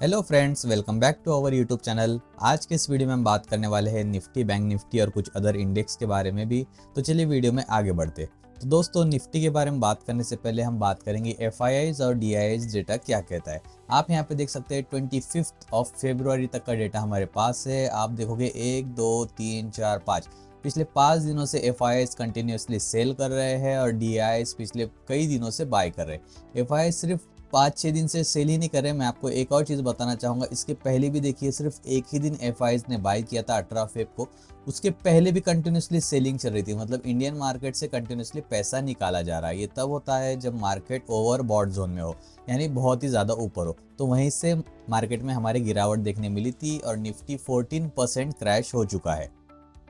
Hello friends, welcome back to our YouTube channel. आज के इस वीडियो में हम बात करने वाले हैं निफ्टी, बैंक निफ्टी और कुछ अदर इंडेक्स के बारे में भी। तो चलिए वीडियो में आगे बढ़ते। तो दोस्तों, निफ्टी के बारे में बात करने से पहले हम बात करेंगे एफआईआईज और डीआईआईज डेटा क्या कहता है। आप यहाँ पे देख सकते हैं 25 तक का डेटा हमारे पास है। आप देखोगे 1 2 3 4 5 पिछले 5 दिनों से एफआईआईज कंटिन्यूसली सेल कर रहे हैं और डीआईआईज पिछले कई दिनों से बाय कर रहे हैं। एफआईआईज सिर्फ 5-6 दिन से सेल ही नहीं कर रहे। मैं आपको एक और चीज़ बताना चाहूँगा, इसके पहले भी देखिए सिर्फ एक ही दिन एफआईआईज ने बाय किया था 18 फेब को। उसके पहले भी कंटिन्यूसली सेलिंग चल रही थी। मतलब इंडियन मार्केट से कंटिन्यूसली पैसा निकाला जा रहा है। ये तब होता है जब मार्केट ओवर बॉट जोन में हो, यानी बहुत ही ज़्यादा ऊपर हो। तो वहीं से मार्केट में हमारी गिरावट देखने मिली थी और निफ्टी 14% क्रैश हो चुका है।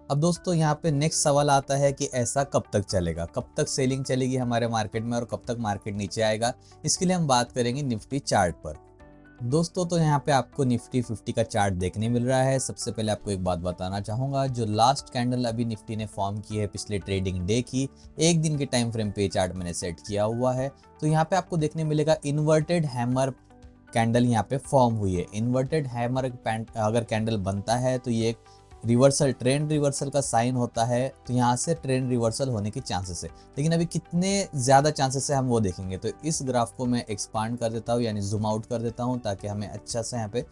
अब दोस्तों, यहाँ पे नेक्स्ट सवाल आता है कि ऐसा कब तक चलेगा, कब तक सेलिंग चलेगी हमारे मार्केट में और कब तक मार्केट नीचे आएगा। इसके लिए हम बात करेंगे निफ्टी चार्ट पर। दोस्तों, तो यहाँ पे आपको निफ्टी 50 का चार्ट देखने मिल रहा है। सबसे पहले आपको एक बात बताना चाहूँगा, जो लास्ट कैंडल अभी निफ्टी ने फॉर्म की है पिछले ट्रेडिंग डे की, एक दिन के टाइम फ्रेम पे चार्ट मैंने सेट किया हुआ है। तो यहाँ पे आपको देखने मिलेगा इन्वर्टेड हैमर कैंडल यहाँ पे फॉर्म हुई है। इन्वर्टेड हैमर अगर कैंडल बनता है तो ये एक रिवर्सल, ट्रेंड रिवर्सल का साइन होता है। तो यहाँ से ट्रेंड रिवर्सल होने के चांसेस है, लेकिन अभी कितने ज़्यादा चांसेस है हम वो देखेंगे। तो इस ग्राफ को मैं एक्सपांड कर देता हूँ, यानी जूम आउट कर देता हूँ, ताकि हमें अच्छा से यहाँ पे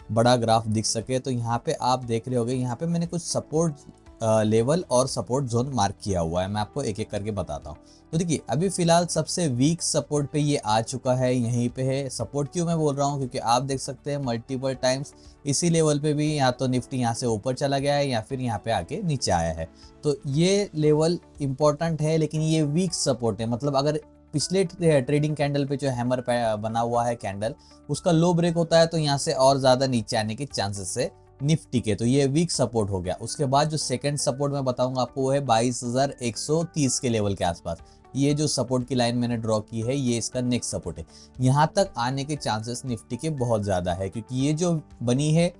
बड़ा ग्राफ दिख सके। तो यहाँ पे आप देख रहे होगे, यहाँ पे मैंने कुछ सपोर्ट लेवल और सपोर्ट जोन मार्क किया हुआ है। मैं आपको एक एक करके बताता हूँ। तो देखिए, अभी फिलहाल सबसे वीक सपोर्ट पे ये आ चुका है, यहीं पे है सपोर्ट। क्यों मैं बोल रहा हूँ, क्योंकि आप देख सकते हैं मल्टीपल टाइम्स इसी लेवल पे भी या तो निफ्टी यहाँ से ऊपर चला गया है या फिर यहाँ पे आके नीचे आया है। तो ये लेवल इंपॉर्टेंट है, लेकिन ये वीक सपोर्ट है। मतलब अगर पिछले ट्रेडिंग कैंडल पे जो हैमर बना हुआ है कैंडल, उसका लो ब्रेक होता है तो यहाँ से और ज़्यादा नीचे आने के चांसेस है निफ्टी के। तो ये वीक सपोर्ट हो गया। उसके बाद जो सेकंड सपोर्ट मैं बताऊंगा आपको, वो है 22,130 के लेवल के आसपास। ये जो सपोर्ट की लाइन मैंने ड्रॉ की है, ये इसका नेक्स्ट सपोर्ट है। यहाँ तक आने के चांसेस निफ्टी के बहुत ज़्यादा है, क्योंकि ये जो बनी है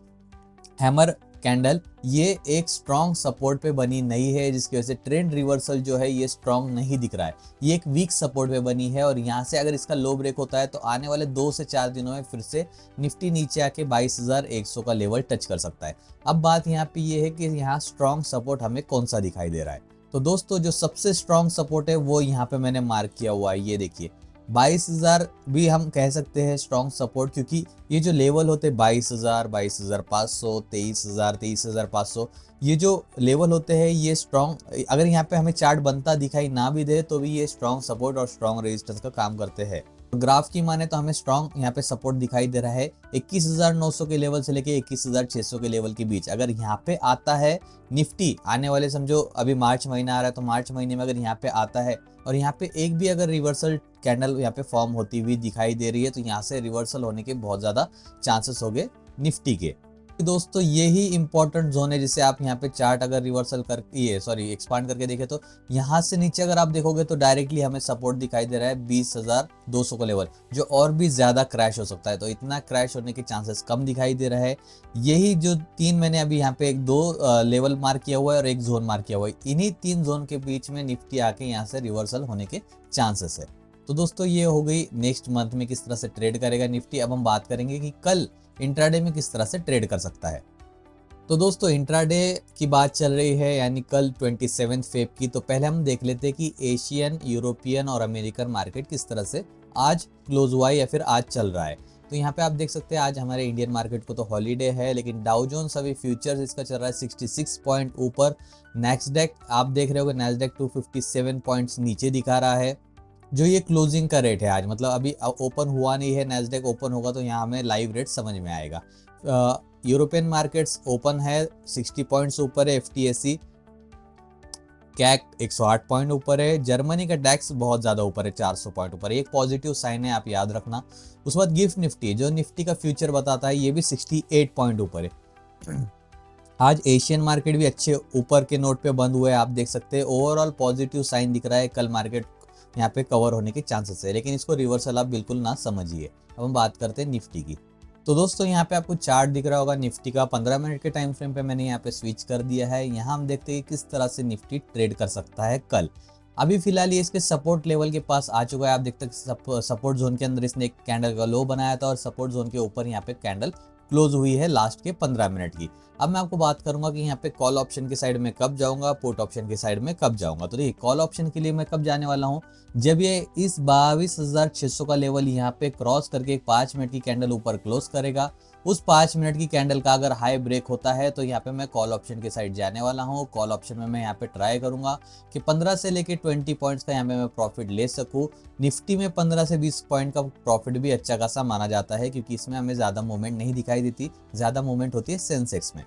हैमर कैंडल, ये एक स्ट्रॉन्ग सपोर्ट पे बनी नहीं है, जिसकी वजह से ट्रेंड रिवर्सल जो है ये स्ट्रॉन्ग नहीं दिख रहा है। ये एक वीक सपोर्ट पे बनी है और यहाँ से अगर इसका लो ब्रेक होता है तो आने वाले 2 से 4 दिनों में फिर से निफ्टी नीचे आके 22,100 का लेवल टच कर सकता है। अब बात यहाँ पे ये है कि यहाँ स्ट्रॉन्ग सपोर्ट हमें कौन सा दिखाई दे रहा है। तो दोस्तों, जो सबसे स्ट्रॉन्ग सपोर्ट है वो यहाँ पे मैंने मार्क किया हुआ है। ये देखिए 22,000 भी हम कह सकते हैं स्ट्रॉन्ग सपोर्ट, क्योंकि ये जो लेवल होते हैं 22,000, 22,500, 23,000, 23,500, ये जो लेवल होते हैं ये स्ट्रॉन्ग, अगर यहाँ पे हमें चार्ट बनता दिखाई ना भी दे तो भी ये स्ट्रॉन्ग सपोर्ट और स्ट्रॉन्ग रेजिस्टेंस का काम करते हैं। ग्राफ की माने तो हमें स्ट्रॉन्ग यहाँ पे सपोर्ट दिखाई दे रहा है 21,900 के लेवल से लेके 21,600 के लेवल के बीच। अगर यहाँ पे आता है निफ्टी, आने वाले समझो अभी मार्च महीना आ रहा है, तो मार्च महीने में अगर यहाँ पे आता है और यहाँ पे एक भी अगर रिवर्सल कैंडल यहाँ पे फॉर्म होती हुई दिखाई दे रही है, तो यहाँ से रिवर्सल होने के बहुत ज़्यादा चांसेस हो गए निफ्टी के। दोस्तों, यही इंपॉर्टेंट जोन है, जिसे आप यहाँ पे चार्ट अगर रिवर्सल कर एक्सपांड करके देखें तो यहाँ से नीचे अगर आप देखोगे तो डायरेक्टली हमें सपोर्ट दिखाई दे रहा है 20,200 का लेवल, जो और भी ज़्यादा क्रैश हो सकता है। तो इतना क्रैश होने के चांसेस कम दिखाई दे रहा है। यही जो 3 मैंने अभी यहाँ पे 2 लेवल मार्क किया हुआ है और एक जोन मार्क किया हुआ है, इन्हीं 3 जोन के बीच में निफ्टी आके यहाँ से रिवर्सल होने के चांसेस है। तो दोस्तों, ये हो गई नेक्स्ट मंथ में किस तरह से ट्रेड करेगा निफ्टी। अब हम बात करेंगे कि कल इंट्राडे में किस तरह से ट्रेड कर सकता है। तो दोस्तों, इंट्राडे की बात चल रही है, यानी कल 27 फेब की। तो पहले हम देख लेते हैं कि एशियन, यूरोपियन और अमेरिकन मार्केट किस तरह से आज क्लोज हुआ है या फिर आज चल रहा है। तो यहाँ पे आप देख सकते हैं आज हमारे इंडियन मार्केट को तो हॉलीडे है, लेकिन डाउ जोन्स अभी फ्यूचर्स इसका चल रहा है 66 पॉइंट ऊपर। नैस्डैक आप देख रहे होगे, नैस्डैक 257 पॉइंट्स नीचे दिखा रहा है। जो ये क्लोजिंग का रेट है आज, मतलब अभी ओपन हुआ नहीं है, नैस्डैक ओपन होगा तो यहाँ हमें लाइव रेट समझ में आएगा। यूरोपियन मार्केट्स ओपन है 60 पॉइंट्स ऊपर है, एफटीएसी कैक 108 पॉइंट ऊपर है। जर्मनी का डैक्स बहुत ज़्यादा ऊपर है, 400 पॉइंट ऊपर है। एक पॉजिटिव साइन है, आप याद रखना। उसके बाद गिफ्ट निफ्टी, जो निफ्टी का फ्यूचर बताता है, ये भी 68 पॉइंट ऊपर है। आज एशियन मार्केट भी अच्छे ऊपर के नोट पे बंद हुए, आप देख सकते हैं। ओवरऑल पॉजिटिव साइन दिख रहा है, कल मार्केट यहाँ पे कवर होने के चांसेस है, लेकिन इसको रिवर्सल आप बिल्कुल ना समझिए। अब हम बात करते हैं निफ्टी की। तो दोस्तों, यहाँ पे आपको चार्ट दिख रहा होगा निफ्टी का 15 मिनट के टाइम फ्रेम पे मैंने यहाँ पे स्विच कर दिया है। यहाँ हम देखते हैं किस तरह से निफ्टी ट्रेड कर सकता है कल। अभी फिलहाल ये इसके सपोर्ट लेवल के पास आ चुका है। आप देखते हैं सपोर्ट जोन के अंदर इसने एक कैंडल का लो बनाया था और सपोर्ट जोन के ऊपर यहाँ पे कैंडल क्लोज हुई है लास्ट के 15 मिनट की। अब मैं आपको बात करूंगा कि यहाँ पे कॉल ऑप्शन की साइड में कब जाऊंगा, पुट ऑप्शन की साइड में कब जाऊंगा। तो देखिए कॉल ऑप्शन के लिए मैं कब जाने वाला हूँ, जब ये इस 22,600 का लेवल यहाँ पे क्रॉस करके एक 5 मिनट की कैंडल ऊपर क्लोज करेगा। उस 5 मिनट की कैंडल का अगर हाई ब्रेक होता है तो यहाँ पे मैं कॉल ऑप्शन के साइड जाने वाला हूँ। कॉल ऑप्शन में मैं यहाँ पे ट्राई करूंगा कि 15 से लेके 20 पॉइंट्स का यहाँ पे मैं प्रॉफिट ले सकूँ। निफ्टी में 15 से 20 पॉइंट का प्रॉफिट भी अच्छा खासा माना जाता है, क्योंकि इसमें हमें ज़्यादा मूवमेंट नहीं दिखाई देती, ज़्यादा मूवमेंट होती है सेंसेक्स में।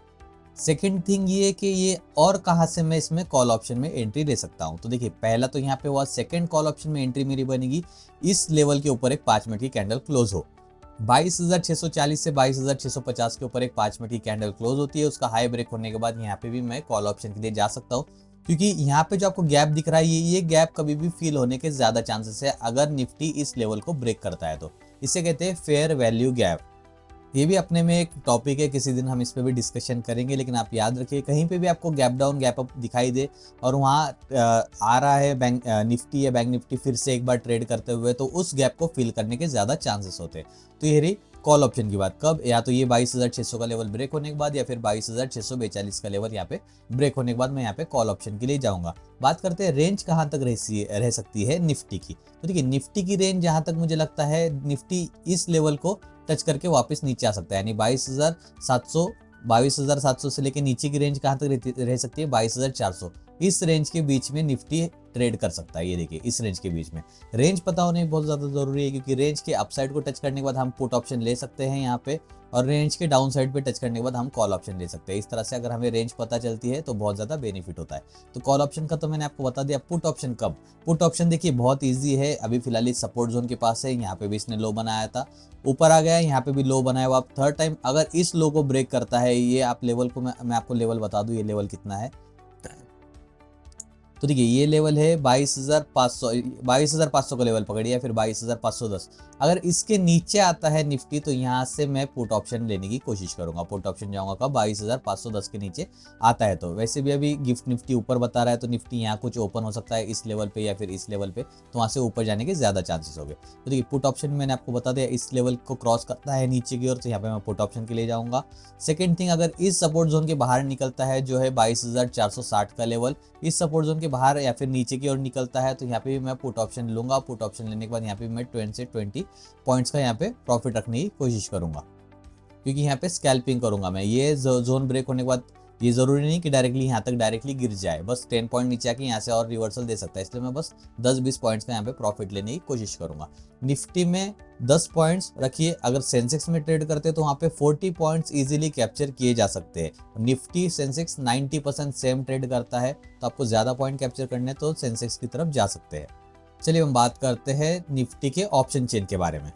सेकेंड थिंग ये कि ये और कहाँ से मैं इसमें कॉल ऑप्शन में एंट्री ले सकता हूँ। तो देखिए पहला तो यहाँ पे हुआ, सेकेंड कॉल ऑप्शन में एंट्री मेरी बनेगी इस लेवल के ऊपर एक 5 मिनट की कैंडल क्लोज हो। 22,640 से 22,650 के ऊपर एक 5 मिनट की कैंडल क्लोज होती है। उसका हाई ब्रेक होने के बाद यहाँ पे भी मैं कॉल ऑप्शन के लिए जा सकता हूँ, क्योंकि यहाँ पे जो आपको गैप दिख रहा है ये गैप कभी भी फील होने के ज्यादा चांसेस है अगर निफ्टी इस लेवल को ब्रेक करता है तो। इसे कहते हैं फेयर वैल्यू गैप। ये भी अपने में एक टॉपिक है, किसी दिन हम इस पे भी डिस्कशन करेंगे। लेकिन आप याद रखिए कहीं पे भी आपको गैप डाउन गैप अप दिखाई दे और वहाँ आ रहा है बैंक निफ्टी या बैंक निफ्टी फिर से एक बार ट्रेड करते हुए, तो उस गैप को फिल करने के ज़्यादा चांसेस होते हैं। तो ये रही कॉल ऑप्शन की बात, कब, या तो ये 22,600 का लेवल ब्रेक होने के बाद या फिर 22,642 का लेवल यहाँ पे ब्रेक होने के बाद मैं यहाँ पे कॉल ऑप्शन के लिए जाऊँगा। बात करते हैं रेंज कहाँ तक रह सकती है निफ्टी की। तो देखिए निफ्टी की रेंज जहाँ तक मुझे लगता है निफ्टी इस लेवल को टच करके वापस नीचे आ सकता है, यानी 22,700 से लेके नीचे की रेंज कहाँ तक रह सकती है, 22,400। इस रेंज के बीच में निफ्टी ट्रेड कर सकता है। ये देखिए इस रेंज के बीच में रेंज पता होना बहुत ज़्यादा ज़रूरी है, क्योंकि रेंज के अपसाइड को टच करने के बाद हम पुट ऑप्शन ले सकते हैं यहाँ पे, और रेंज के डाउन साइड पे टच करने के बाद हम कॉल ऑप्शन ले सकते हैं। इस तरह से अगर हमें रेंज पता चलती है तो बहुत ज़्यादा बेनिफिट होता है। तो कॉल ऑप्शन का तो मैंने आपको बता दिया। पुट ऑप्शन कब, पुट ऑप्शन देखिए बहुत ईजी है। अभी फिलहाल इस सपोर्ट जोन के पास है, यहाँ पे भी इसने लो बनाया था, ऊपर आ गया है, यहाँ पे भी लो बनाया हुआ। अब थर्ड टाइम अगर इस लो को ब्रेक करता है, ये आप लेवल को मैं आपको लेवल बता दूं, ये लेवल कितना है। तो देखिए ये लेवल है 22,500 का लेवल पकड़िए, फिर 22,510। अगर इसके नीचे आता है निफ्टी तो यहाँ से मैं पुट ऑप्शन लेने की कोशिश करूंगा। पुट ऑप्शन जाऊंगा कब, 22,510 के नीचे आता है तो। वैसे भी अभी गिफ्ट निफ्टी ऊपर बता रहा है, तो निफ्टी यहाँ कुछ ओपन हो सकता है इस लेवल पे या फिर इस लेवल पे, तो वहाँ से ऊपर जाने के ज्यादा चांसेस हो गए। तो देखिए पुट ऑप्शन मैंने आपको बता दिया, इस लेवल को क्रॉस करता है नीचे की ओर तो यहाँ पे मैं पुट ऑप्शन के लिए जाऊंगा। सेकेंड थिंग, अगर इस सपोर्ट जोन के बाहर निकलता है जो है 22,460 का लेवल, इस सपोर्ट जोन के बाहर या फिर नीचे की ओर निकलता है तो यहाँ पे भी मैं पुट ऑप्शन लूंगा। पुट ऑप्शन लेने के बाद यहाँ पे मैं 20 से 20 पॉइंट्स का यहाँ पे प्रॉफिट रखने की कोशिश करूंगा, क्योंकि यहाँ पे स्कैल्पिंग करूंगा मैं। ये जोन ब्रेक होने के बाद ये जरूरी नहीं कि डायरेक्टली यहाँ तक डायरेक्टली गिर जाए, बस 10 पॉइंट नीचे आके यहाँ से और रिवर्सल दे सकता है, इसलिए मैं बस 10-20 पॉइंट्स का यहाँ पे प्रॉफिट लेने की कोशिश करूंगा। निफ्टी में 10 पॉइंट्स रखिए, अगर सेंसेक्स में ट्रेड करते हैं तो वहाँ पे 40 पॉइंट्स इजीली कैप्चर किए जा सकते हैं। निफ्टी सेंसेक्स 90% सेम ट्रेड करता है, तो आपको ज़्यादा पॉइंट कैप्चर करने तो सेंसेक्स की तरफ जा सकते हैं। चलिए हम बात करते हैं निफ्टी के ऑप्शन चेन के बारे में।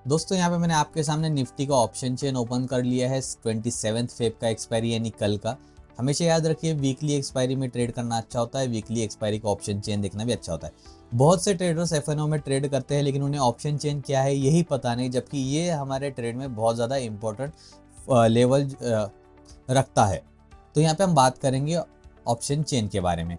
दोस्तों यहाँ पे मैंने आपके सामने निफ्टी का ऑप्शन चेन ओपन कर लिया है। 27 फेब का एक्सपायरी यानी कल का। हमेशा याद रखिए वीकली एक्सपायरी में ट्रेड करना अच्छा होता है, वीकली एक्सपायरी का ऑप्शन चेन देखना भी अच्छा होता है। बहुत से ट्रेडर्स एफएनओ में ट्रेड करते हैं लेकिन उन्हें ऑप्शन चेन क्या है यही पता नहीं, जबकि ये हमारे ट्रेड में बहुत ज़्यादा इंपॉर्टेंट लेवल रखता है। तो यहाँ पे हम बात करेंगे ऑप्शन चेन के बारे में।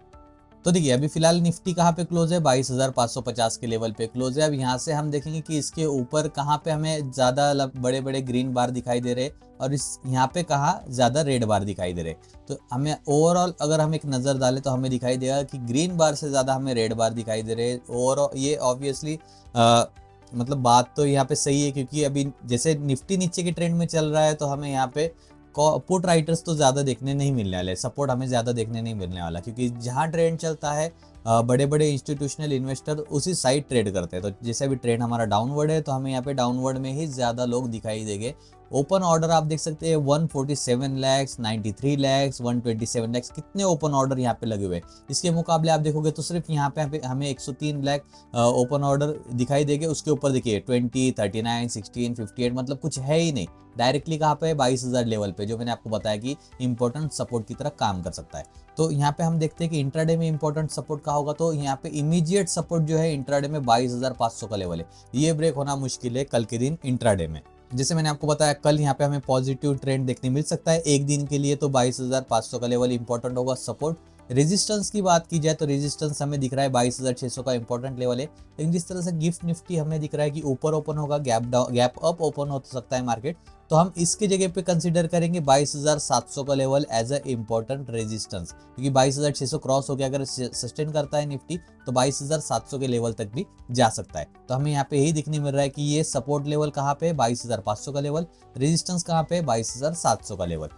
तो देखिए अभी फिलहाल निफ्टी कहाँ पे क्लोज है, 22,550 के लेवल पे क्लोज है। अब यहाँ से हम देखेंगे कि इसके ऊपर कहाँ पे हमें ज़्यादा बड़े बड़े ग्रीन बार दिखाई दे रहे और इस यहाँ पे कहाँ ज़्यादा रेड बार दिखाई दे रहे। तो हमें ओवरऑल अगर हम एक नज़र डालें तो हमें दिखाई देगा कि ग्रीन बार से ज़्यादा हमें रेड बार दिखाई दे रहे। और ये ऑब्वियसली मतलब बात तो यहाँ पे सही है, क्योंकि अभी जैसे निफ्टी नीचे के ट्रेंड में चल रहा है तो हमें यहाँ पे पुट राइटर्स तो ज़्यादा देखने नहीं मिलने वाले, सपोर्ट हमें ज़्यादा देखने नहीं मिलने वाला, क्योंकि जहाँ ट्रेंड चलता है बड़े बड़े इंस्टीट्यूशनल इन्वेस्टर उसी साइड ट्रेड करते हैं। तो जैसे अभी ट्रेंड हमारा डाउनवर्ड है तो हमें यहाँ पे डाउनवर्ड में ही ज़्यादा लोग दिखाई देंगे। ओपन ऑर्डर आप देख सकते हैं 147 लाख, 93 लाख, 127 लाख, कितने ओपन ऑर्डर यहाँ पे लगे हुए हैं। इसके मुकाबले आप देखोगे तो सिर्फ यहाँ पे हमें 103 लाख ओपन ऑर्डर दिखाई देंगे। उसके ऊपर देखिए 20, 39, 16, 58 मतलब कुछ है ही नहीं। डायरेक्टली कहाँ पे 22,000 लेवल पे, जो मैंने आपको बताया कि इंपॉर्टेंट सपोर्ट की तरह काम कर सकता है। तो यहाँ पे हम देखते हैं कि इंट्राडे में इंपॉर्टेंट सपोर्ट का होगा, तो यहाँ पे इमीडिएट सपोर्ट जो है इंट्राडे में 22,500 का लेवल है। ये ब्रेक होना मुश्किल है कल के दिन इंट्राडे में। जैसे मैंने आपको बताया कल यहाँ पे हमें पॉजिटिव ट्रेंड देखने मिल सकता है एक दिन के लिए, तो 22,500 का लेवल इंपॉर्टेंट होगा सपोर्ट। रेजिस्टेंस की बात की जाए तो रेजिस्टेंस हमें दिख रहा है 22,600 का इंपॉर्टेंट लेवल है, लेकिन जिस तरह से गिफ्ट निफ्टी हमें दिख रहा है कि ऊपर ओपन होगा, गैप अप ओपन हो सकता है मार्केट, तो हम इसके जगह पे कंसीडर करेंगे 22,700 का level as a important resistance, क्योंकि 22,600 क्रॉस हो गया अगर सस्टेन करता है निफ्टी तो 22,700 के लेवल तक भी जा सकता है। तो हमें यहाँ पे यही दिखने मिल रहा है कि ये सपोर्ट लेवल कहाँ पे है, 22,500 का लेवल, रेजिस्टेंस कहाँ पे है, 22,700 का लेवल।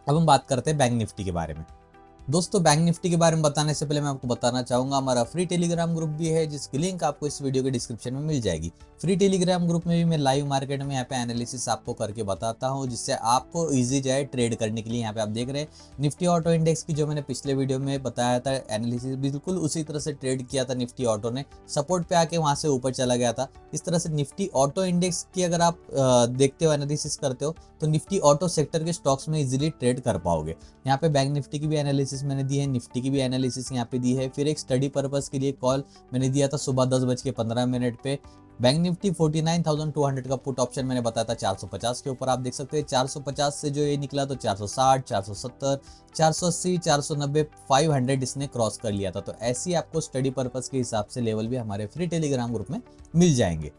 अब हम बात करते हैं बैंक निफ्टी के बारे में। दोस्तों बैंक निफ्टी के बारे में बताने से पहले मैं आपको बताना चाहूंगा हमारा फ्री टेलीग्राम ग्रुप भी है, जिसकी लिंक आपको इस वीडियो के डिस्क्रिप्शन में मिल जाएगी। फ्री टेलीग्राम ग्रुप में भी मैं लाइव मार्केट में यहाँ पे एनालिसिस आपको करके बताता हूँ, जिससे आपको इजी जाए ट्रेड करने के लिए। यहाँ पे आप देख रहे हैं निफ्टी ऑटो इंडेक्स की जो मैंने पिछले वीडियो में बताया था एनालिसिस, बिल्कुल उसी तरह से ट्रेड किया था। निफ्टी ऑटो ने सपोर्ट पे आके वहां से ऊपर चला गया था। इस तरह से निफ्टी ऑटो इंडेक्स की अगर आप देखते हो, एनालिसिस करते हो, तो निफ्टी ऑटो सेक्टर के स्टॉक्स में इजीली ट्रेड कर पाओगे। यहाँ पे बैंक निफ्टी की भी एनालिसिस मैंने दी है, निफ्टी की भी एनालिसिस यहाँ पे दी है। फिर एक स्टडी पर्पस के लिए कॉल मैंने दिया था सुबह 10:15 पे। बैंक निफ्टी 49,200 का पुट ऑप्शन मैंने बताया था 450 के ऊपर। आप देख सकते हैं 450 से जो ये निकला तो 460, 470, 480, 490, 500 इसने क्रॉस कर लिया था। तो ऐसी आपको स्टडी पर्पस के हिसाब से लेवल भी हमारे फ्री टेलीग्राम ग्रुप में मिल जाएंगे।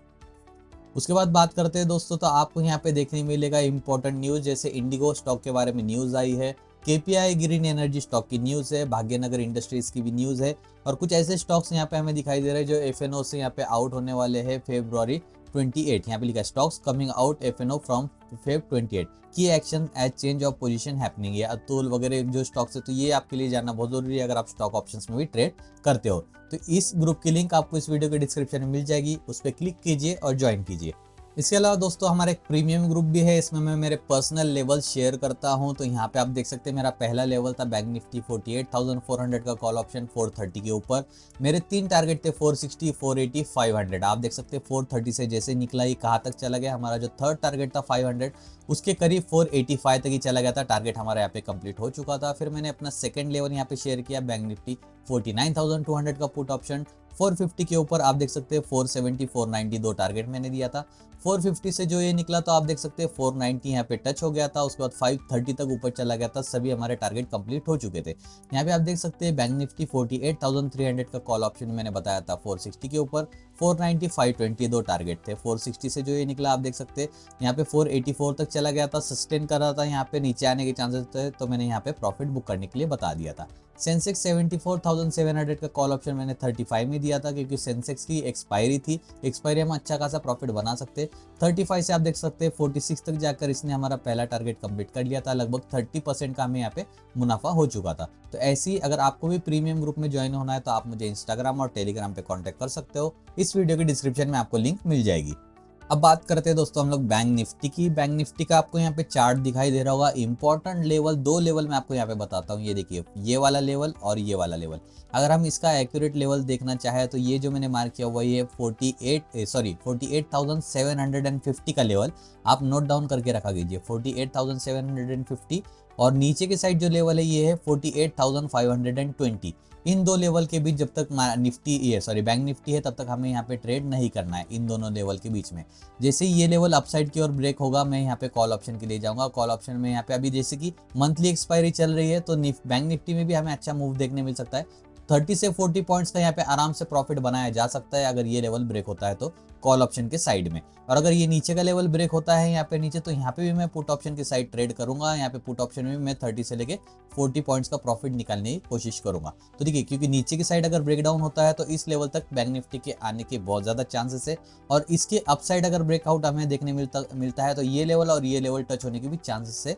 उसके बाद बात करते हैं दोस्तों, तो आपको यहाँ पे देखने मिलेगा इंपॉर्टेंट न्यूज, जैसे इंडिगो स्टॉक के बारे में न्यूज आई है, केपीआई ग्रीन एनर्जी स्टॉक की न्यूज है, भाग्यनगर इंडस्ट्रीज की भी न्यूज है, और कुछ ऐसे स्टॉक्स यहाँ पे हमें दिखाई दे रहे हैं जो एफएनओ से यहाँ पे आउट होने वाले हैं February 28। यहाँ पे लिखा है stocks coming out FNO from Feb 28, की action as change of position happening. या अतुल वगैरह जो स्टॉक्स है, तो ये आपके लिए जानना बहुत जरूरी है अगर आप स्टॉक ऑप्शंस में भी ट्रेड करते हो। तो इस ग्रुप की लिंक आपको इस वीडियो के डिस्क्रिप्शन में मिल जाएगी, उस पर क्लिक कीजिए और ज्वाइन कीजिए। इसके अलावा दोस्तों हमारा एक प्रीमियम ग्रुप भी है, इसमें मैं मेरे पर्सनल लेवल शेयर करता हूं। तो यहाँ पे आप देख सकते हैं मेरा पहला लेवल था बैंक निफ्टी 48,400 का कॉल ऑप्शन 430 के ऊपर। मेरे 3 टारगेट थे 460, 480, 500। आप देख सकते हैं 430 से जैसे निकला ही कहाँ तक चला गया, हमारा जो थर्ड टारगेट था 500 उसके करीब 485 तक ही चला गया था। टारगेट हमारा यहाँ पे कंप्लीट हो चुका था। फिर मैंने अपना सेकंड लेवल यहाँ पे शेयर किया बैंक निफ्टी 49,200 का पुट ऑप्शन 450 के ऊपर। आप देख सकते हैं 470, 490 दो टारगेट मैंने दिया था। 450 से जो ये निकला तो आप देख सकते हैं 490 यहाँ पे टच हो गया था, उसके बाद 530 तक ऊपर चला गया था। सभी हमारे टारगेट कंप्लीट हो चुके थे। यहाँ पे आप देख सकते हैं बैंक निफ्टी 48,300 का कॉल ऑप्शन मैंने बताया था 460 के ऊपर। 490, 520 दो टारगेट थे। 460 से जो ये निकला आप देख सकते हैं यहाँ पे 484 तक चला गया था, सस्टेन कर रहा था, यहाँ पे नीचे आने के चांसेस थे, तो मैंने यहाँ पे प्रॉफिट बुक करने के लिए बता दिया था। सेंसेक्स 74,700 का कॉल ऑप्शन मैंने 35 में दिया था, क्योंकि सेंसेक्स की एक्सपायरी थी, एक्सपायरी हम अच्छा खासा प्रॉफिट बना सकते। 35 से आप देख सकते हैं 46 तक जाकर इसने हमारा पहला टारगेट कंप्लीट कर लिया था। लगभग 30% का हमें यहाँ पे मुनाफा हो चुका था। तो ऐसी अगर आपको भी प्रीमियम ग्रुप में ज्वाइन होना है तो आप मुझे इंस्टाग्राम और टेलीग्राम पे कॉन्टैक्ट कर सकते हो, इस वीडियो के डिस्क्रिप्शन में आपको लिंक मिल जाएगी। अब बात करते हैं दोस्तों हम लोग बैंक निफ्टी की। बैंक निफ्टी का आपको यहाँ पे चार्ट दिखाई दे रहा होगा। इंपॉर्टेंट लेवल, 2 लेवल मैं आपको यहाँ पे बताता हूँ। ये देखिए, ये वाला लेवल और ये वाला लेवल। अगर हम इसका एक्यूरेट लेवल देखना चाहे तो ये जो मैंने मार्क किया हुआ ये 48,750 का लेवल आप नोट डाउन करके रखा कीजिए, 48,750। और नीचे के साइड जो लेवल है ये है 48,520। इन 2 लेवल के बीच जब तक बैंक निफ्टी है तब तक हमें यहाँ पे ट्रेड नहीं करना है, इन दोनों लेवल के बीच में। जैसे ही ये लेवल अपसाइड की ओर ब्रेक होगा मैं यहाँ पे कॉल ऑप्शन के लिए जाऊंगा। कॉल ऑप्शन में यहाँ पे अभी जैसे कि मंथली एक्सपायरी चल रही है, तो बैंक निफ्टी में भी हमें अच्छा मूव देखने मिल सकता है। 30 से 40 पॉइंट्स का यहाँ पे आराम से प्रॉफिट बनाया जा सकता है अगर ये लेवल ब्रेक होता है तो कॉल ऑप्शन के साइड में। और अगर ये नीचे का लेवल ब्रेक होता है यहाँ पे नीचे, तो यहाँ पे भी मैं पुट ऑप्शन की साइड ट्रेड करूंगा। यहाँ पे पुट ऑप्शन में मैं 30 से लेके 40 पॉइंट्स का प्रॉफिट निकालने की कोशिश करूंगा। तो देखिए, क्योंकि नीचे की साइड अगर ब्रेक डाउन होता है तो इस लेवल तक बैंक निफ्टी के आने के बहुत ज्यादा चांसेस है, और इसके अपसाइड अगर ब्रेकआउट हमें देखने मिलता है तो ये लेवल और ये लेवल टच होने के भी चांसेस है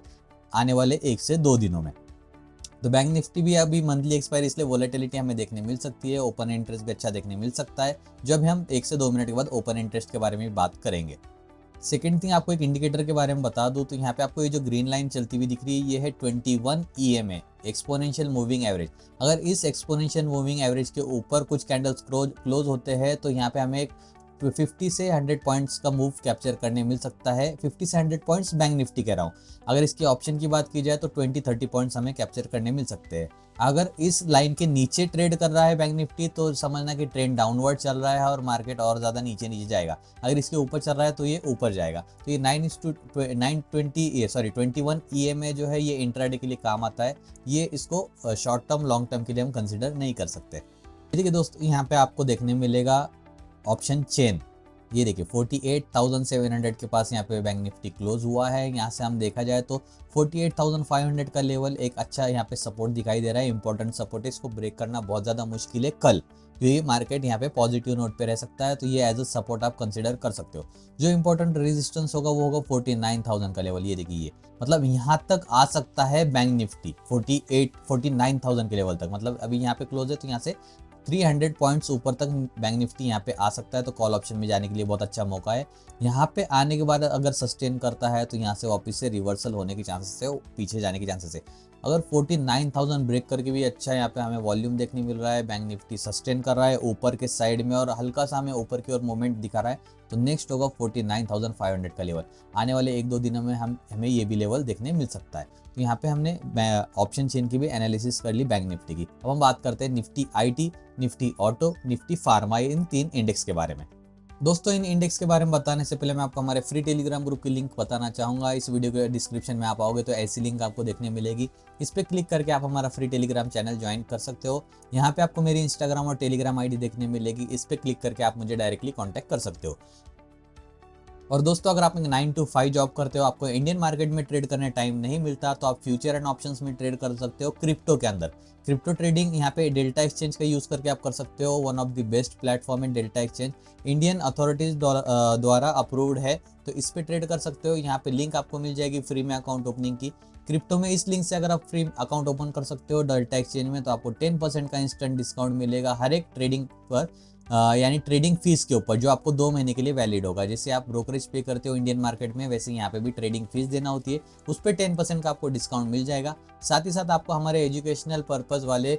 आने वाले 1 से 2 दिनों में। तो बैंक निफ्टी भी अभी मंथली एक्सपायरी, इसलिए वोलेटिलिटी हमें देखने मिल सकती है। ओपन इंटरेस्ट भी अच्छा देखने मिल सकता है, जब हम 1 से 2 मिनट के बाद ओपन इंटरेस्ट के बारे में बात करेंगे। सेकंड थिंग, आपको एक इंडिकेटर के बारे में बता दूं तो यहाँ पे आपको ये जो ग्रीन लाइन चलती हुई दिख रही है ये है 21 EMA, एक्सपोनेंशियल मूविंग एवरेज। अगर इस एक्सपोनेंशियल मूविंग एवरेज के ऊपर कुछ कैंडल्स क्लोज होते हैं तो यहाँ पे हमें एक 50 से 100 पॉइंट्स का मूव कैप्चर करने मिल सकता है। 50 से 100 पॉइंट्स बैंक निफ्टी कह रहा हूँ। अगर इसकी ऑप्शन की बात की जाए तो 20-30 पॉइंट्स हमें कैप्चर करने मिल सकते हैं। अगर इस लाइन के नीचे ट्रेड कर रहा है बैंक निफ्टी तो समझना कि ट्रेंड डाउनवर्ड चल रहा है और मार्केट और ज़्यादा नीचे नीचे जाएगा। अगर इसके ऊपर चल रहा है तो ये ऊपर जाएगा। तो ये 21 EMA जो है ये इंट्राडे के लिए काम आता है। ये इसको शॉर्ट टर्म लॉन्ग टर्म के लिए हम कंसिडर नहीं कर सकते। ठीक है दोस्तों, यहाँ पे आपको देखने मिलेगा ऑप्शन चेन। ये देखिए 48,700 के पास यहाँ पे बैंक निफ्टी क्लोज हुआ है। यहाँ से हम देखा जाए तो 48,500 का लेवल एक अच्छा यहाँ पे सपोर्ट दिखाई दे रहा है, इंपॉर्टेंट सपोर्ट है। इसको ब्रेक करना बहुत ज़्यादा मुश्किल है कल, क्योंकि मार्केट यहाँ पे पॉजिटिव नोट पे रह सकता है। तो ये एज अ सपोर्ट आप कंसिडर कर सकते हो। जो इंपॉर्टेंट रेजिस्टेंस होगा वो होगा 49,000 का लेवल। ये देखिए, ये मतलब यहाँ तक आ सकता है बैंक निफ्टी 49,000 के लेवल तक। मतलब अभी यहाँ पे क्लोज है तो यहाँ से 300 पॉइंट्स ऊपर तक बैंक निफ्टी यहाँ पे आ सकता है। तो कॉल ऑप्शन में जाने के लिए बहुत अच्छा मौका है। यहाँ पे आने के बाद अगर सस्टेन करता है तो यहाँ से वापस से रिवर्सल होने के चांसेस है, पीछे जाने के चांसेस है। अगर 49,000 ब्रेक करके भी अच्छा यहाँ पे हमें वॉल्यूम देखने मिल रहा है, बैंक निफ्टी सस्टेन कर रहा है ऊपर के साइड में और हल्का सा हमें ऊपर की ओर मूवमेंट दिखा रहा है, तो नेक्स्ट होगा 49,500 का लेवल। आने वाले 1-2 दिनों में हमें ये भी लेवल देखने मिल सकता है। तो यहाँ पे हमने ऑप्शन चेन की भी एनालिसिस कर ली बैंक निफ्टी की। अब हम बात करते हैं Nifty IT, Nifty auto, Nifty pharma, in 3 index के बारे में। दोस्तों इन इंडेक्स के बारे में बताने से पहले मैं आपको हमारे फ्री टेलीग्राम ग्रुप की लिंक बताना चाहूँगा। इस वीडियो के डिस्क्रिप्शन में आप आओगे तो ऐसी लिंक आपको देखने मिलेगी। इस पर क्लिक करके आप हमारा फ्री टेलीग्राम चैनल ज्वाइन कर सकते हो। यहाँ पे आपको मेरी इंस्टाग्राम और टेलीग्राम ID देखने मिलेगी। इस पर क्लिक करके आप मुझे डायरेक्टली कॉन्टैक्ट कर सकते हो। और दोस्तों अगर आप 9 to 5 जॉब करते हो, आपको इंडियन मार्केट में ट्रेड करने टाइम नहीं मिलता, तो आप फ्यूचर एंड ऑप्शंस में ट्रेड कर सकते हो क्रिप्टो के अंदर। क्रिप्टो ट्रेडिंग यहाँ पे डेल्टा एक्सचेंज का यूज़ करके आप कर सकते हो। One of the best platform है डेल्टा एक्सचेंज, इंडियन अथॉरिटीज द्वारा अप्रूव्ड है। तो इस पे ट्रेड कर सकते हो। यहाँ पे लिंक आपको मिल जाएगी फ्री में अकाउंट ओपनिंग की। क्रिप्टो में इस लिंक से अगर आप फ्री अकाउंट ओपन कर सकते हो डेल्टा एक्सचेंज में, तो आपको 10% का इंस्टेंट डिस्काउंट मिलेगा हर एक ट्रेडिंग पर, यानी ट्रेडिंग फीस के ऊपर, जो आपको 2 महीने के लिए वैलिड होगा। जैसे आप ब्रोकरेज पे करते हो इंडियन मार्केट में, वैसे यहाँ पे भी ट्रेडिंग फीस देना होती है, उस पर 10% का आपको डिस्काउंट मिल जाएगा। साथ ही साथ आपको हमारे एजुकेशनल पर्पस वाले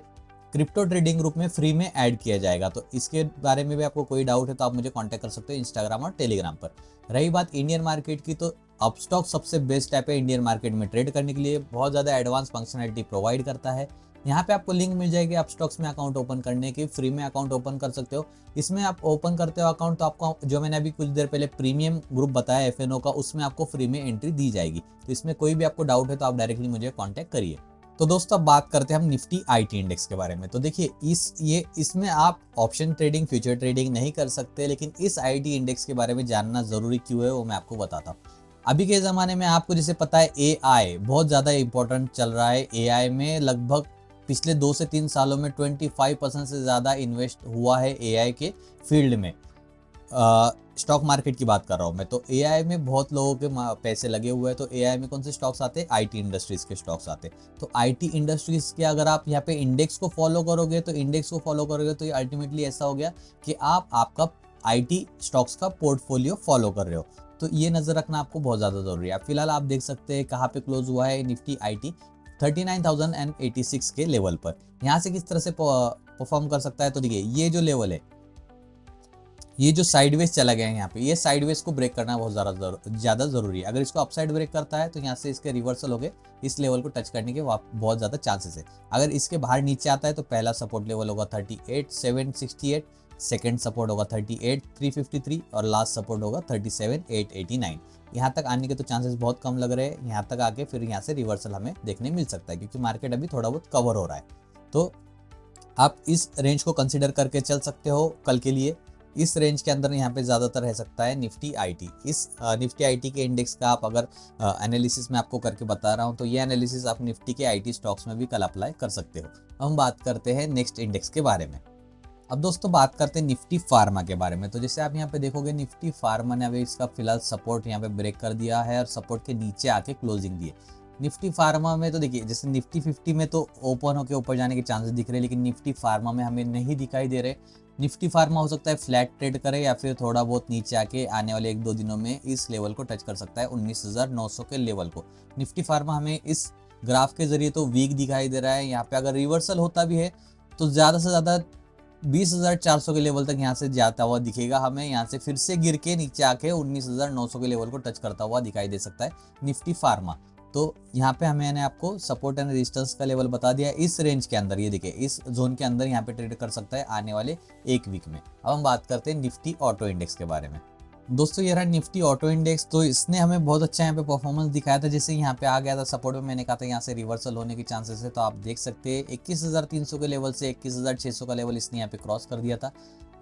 क्रिप्टो ट्रेडिंग ग्रुप में फ्री में ऐड किया जाएगा। तो इसके बारे में भी आपको कोई डाउट है तो आप मुझे कॉन्टैक्ट कर सकते हो इंस्टाग्राम और टेलीग्राम पर। रही बात इंडियन मार्केट की, तो अपस्टॉक सबसे बेस्ट ऐप है इंडियन मार्केट में ट्रेड करने के लिए। बहुत ज़्यादा एडवांस फंक्शनलिटी प्रोवाइड करता है। यहाँ पे आपको लिंक मिल जाएगी अपस्टॉक्स में अकाउंट ओपन करने की, फ्री में अकाउंट ओपन कर सकते हो। इसमें आप ओपन करते हो अकाउंट तो आपको, जो मैंने अभी कुछ देर पहले प्रीमियम ग्रुप बताया FNO का, उसमें आपको फ्री में एंट्री दी जाएगी। तो इसमें कोई भी आपको डाउट है तो आप डायरेक्टली मुझे कॉन्टैक्ट करिए। तो दोस्तों अब बात करते हैं हम निफ्टी IT इंडेक्स के बारे में। तो देखिए इसमें आप ऑप्शन ट्रेडिंग, फ्यूचर ट्रेडिंग नहीं कर सकते, लेकिन इस IT इंडेक्स के बारे में जानना जरूरी क्यों है वो मैं आपको बताता हूँ। अभी के ज़माने में आपको जैसे पता है AI बहुत ज़्यादा इंपॉर्टेंट चल रहा है। AI में लगभग पिछले 2 से 3 सालों में 25% से ज़्यादा इन्वेस्ट हुआ है AI के फील्ड में। स्टॉक मार्केट की बात कर रहा हूँ मैं। तो AI में बहुत लोगों के पैसे लगे हुए हैं। तो AI में कौन से स्टॉक्स आते हैं? IT इंडस्ट्रीज़ के स्टॉक्स आते हैं। तो IT इंडस्ट्रीज़ के अगर आप यहाँ पे इंडेक्स को फॉलो करोगे तो ये अल्टीमेटली ऐसा हो गया कि आप आपका IT स्टॉक्स का पोर्टफोलियो फॉलो कर रहे हो। तो ये नज़र रखना आपको बहुत ज़्यादा ज़रूरी है। फिलहाल आप देख सकते हैं कहाँ पे क्लोज हुआ है निफ्टी IT 39,086 के लेवल पर। यहाँ से किस तरह से परफॉर्म कर सकता है? तो देखिए ये जो लेवल है, ये जो साइडवेज चला गया है यहाँ पे, ये साइडवेज को ब्रेक करना बहुत ज़्यादा ज़रूरी है। अगर इसको अपसाइड ब्रेक करता है तो यहाँ से इसके रिवर्सल हो गए, इस लेवल को टच करने के बहुत ज़्यादा चांसेस है। अगर इसके बाहर नीचे आता है तो पहला सपोर्ट लेवल होगा 38,768, सेकेंड सपोर्ट होगा 38,353 और लास्ट सपोर्ट होगा 37,889। यहाँ तक आने के तो चांसेस बहुत कम लग रहे हैं। यहाँ तक आके फिर यहाँ से रिवर्सल हमें देखने मिल सकता है, क्योंकि मार्केट अभी थोड़ा बहुत कवर हो रहा है। तो आप इस रेंज को कंसिडर करके चल सकते हो कल के लिए। इस रेंज के अंदर यहाँ पे ज़्यादातर रह सकता है निफ्टी IT। इस निफ्टी IT के इंडेक्स का आप अगर एनालिसिस में आपको करके बता रहा हूँ, तो ये एनालिसिस आप निफ्टी के IT स्टॉक्स में भी कल अप्लाई कर सकते हो। हम बात करते हैं नेक्स्ट इंडेक्स के बारे में। अब दोस्तों बात करते हैं निफ्टी फार्मा के बारे में। तो जैसे आप यहाँ पे देखोगे निफ्टी फार्मा ने अभी इसका फिलहाल सपोर्ट यहाँ पे ब्रेक कर दिया है और सपोर्ट के नीचे आके क्लोजिंग दी है। निफ्टी फार्मा में तो देखिए जैसे निफ्टी 50 में तो ओपन होकर ऊपर जाने के चांसेस दिख रहे हैं, लेकिन निफ्टी फार्मा में हमें नहीं दिखाई दे रहे। निफ्टी फार्मा हो सकता है फ्लैट ट्रेड करे या फिर थोड़ा बहुत नीचे आके आने वाले 1-2 दिनों में इस लेवल को टच कर सकता है, 19,900 के लेवल को। निफ्टी फार्मा हमें इस ग्राफ के जरिए तो वीक दिखाई दे रहा है। यहाँ पे अगर रिवर्सल होता भी है तो ज़्यादा से ज़्यादा 20,400 के लेवल तक यहाँ से जाता हुआ दिखेगा हमें। यहाँ से फिर से गिर के नीचे आके 19,900 के लेवल को टच करता हुआ दिखाई दे सकता है निफ्टी फार्मा। तो यहाँ पे मैंने आपको सपोर्ट एंड रेजिस्टेंस का लेवल बता दिया। इस रेंज के अंदर, ये देखिए इस जोन के अंदर यहाँ पे ट्रेड कर सकता है आने वाले एक वीक में। अब हम बात करते हैं निफ्टी ऑटो इंडेक्स के बारे में। दोस्तों ये रहा निफ्टी ऑटो इंडेक्स। तो इसने हमें बहुत अच्छा यहाँ पे परफॉर्मेंस दिखाया था। जैसे यहाँ पे आ गया था सपोर्ट में, मैंने कहा था यहाँ से रिवर्सल होने की चांसेस है। तो आप देख सकते हैं 21,300 के लेवल से 21,600 का लेवल इसने यहाँ पे क्रॉस कर दिया था।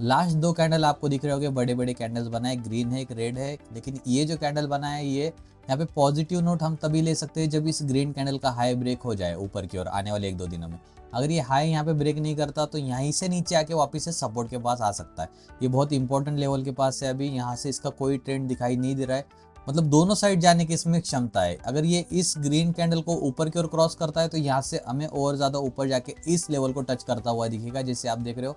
लास्ट दो कैंडल आपको दिख रहे होंगे, बड़े बड़े कैंडल्स बनाए, ग्रीन है एक रेड है। लेकिन ये जो कैंडल बना है, ये यहाँ पे पॉजिटिव नोट हम तभी ले सकते हैं जब इस ग्रीन कैंडल का हाई ब्रेक हो जाए ऊपर की ओर आने वाले एक दो दिनों में। अगर ये हाई यहाँ पे ब्रेक नहीं करता तो यहीं से नीचे आके वापस से सपोर्ट के पास आ सकता है। ये बहुत इंपॉर्टेंट लेवल के पास है। अभी यहाँ से इसका कोई ट्रेंड दिखाई नहीं दे रहा है, मतलब दोनों साइड जाने की इसमें क्षमता है। अगर ये इस ग्रीन कैंडल को ऊपर की ओर क्रॉस करता है तो यहाँ से हमें और ज़्यादा ऊपर जाके इस लेवल को टच करता हुआ दिखेगा। जैसे आप देख रहे हो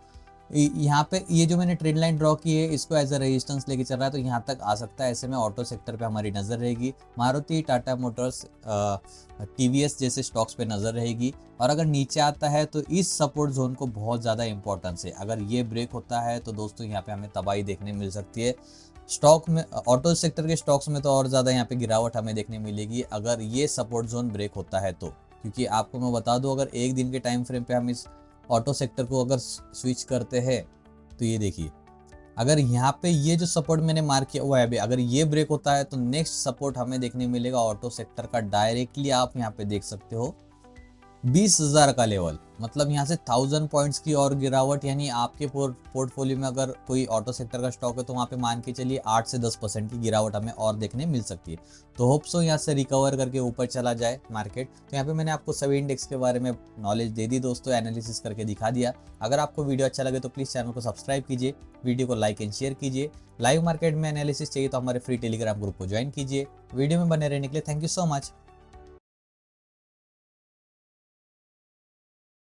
यहाँ पे ये जो मैंने ट्रेंड लाइन ड्रॉ की है, इसको एज अ रेजिस्टेंस लेके चल रहा है, तो यहाँ तक आ सकता है। ऐसे में ऑटो सेक्टर पे हमारी नज़र रहेगी, मारुति, टाटा मोटर्स, टीवीएस जैसे स्टॉक्स पे नज़र रहेगी। और अगर नीचे आता है तो इस सपोर्ट जोन को बहुत ज़्यादा इंपॉर्टेंस है। अगर ये ब्रेक होता है तो दोस्तों यहाँ पे हमें तबाही देखने मिल सकती है। स्टॉक में, ऑटो सेक्टर के स्टॉक्स में तो और ज़्यादा यहाँ पे गिरावट हमें देखने मिलेगी अगर ये सपोर्ट जोन ब्रेक होता है तो। क्योंकि आपको मैं बता दूँ, अगर एक दिन के टाइम फ्रेम पे हम इस ऑटो सेक्टर को अगर स्विच करते हैं तो ये देखिए, अगर यहाँ पे ये जो सपोर्ट मैंने मार्क किया हुआ है अभी, अगर ये ब्रेक होता है तो नेक्स्ट सपोर्ट हमें देखने मिलेगा ऑटो सेक्टर का। डायरेक्टली आप यहाँ पे देख सकते हो 20,000 का लेवल, मतलब यहाँ से 1000 पॉइंट्स की और गिरावट। यानी आपके पोर्टफोलियो में अगर कोई ऑटो सेक्टर का स्टॉक है तो वहाँ पे मान के चलिए 8 से 10% की गिरावट हमें और देखने मिल सकती है। तो होप सो यहाँ से रिकवर करके ऊपर चला जाए मार्केट। तो यहाँ पे मैंने आपको सभी इंडेक्स के बारे में नॉलेज दे दी दोस्तों, एनालिसिस करके दिखा दिया। अगर आपको वीडियो अच्छा लगे तो प्लीज़ चैनल को सब्सक्राइब कीजिए, वीडियो को लाइक एंड शेयर कीजिए। लाइव मार्केट में एनालिसिस चाहिए तो हमारे फ्री टेलीग्राम ग्रुप को ज्वाइन कीजिए। वीडियो में बने रहने के लिए थैंक यू सो मच।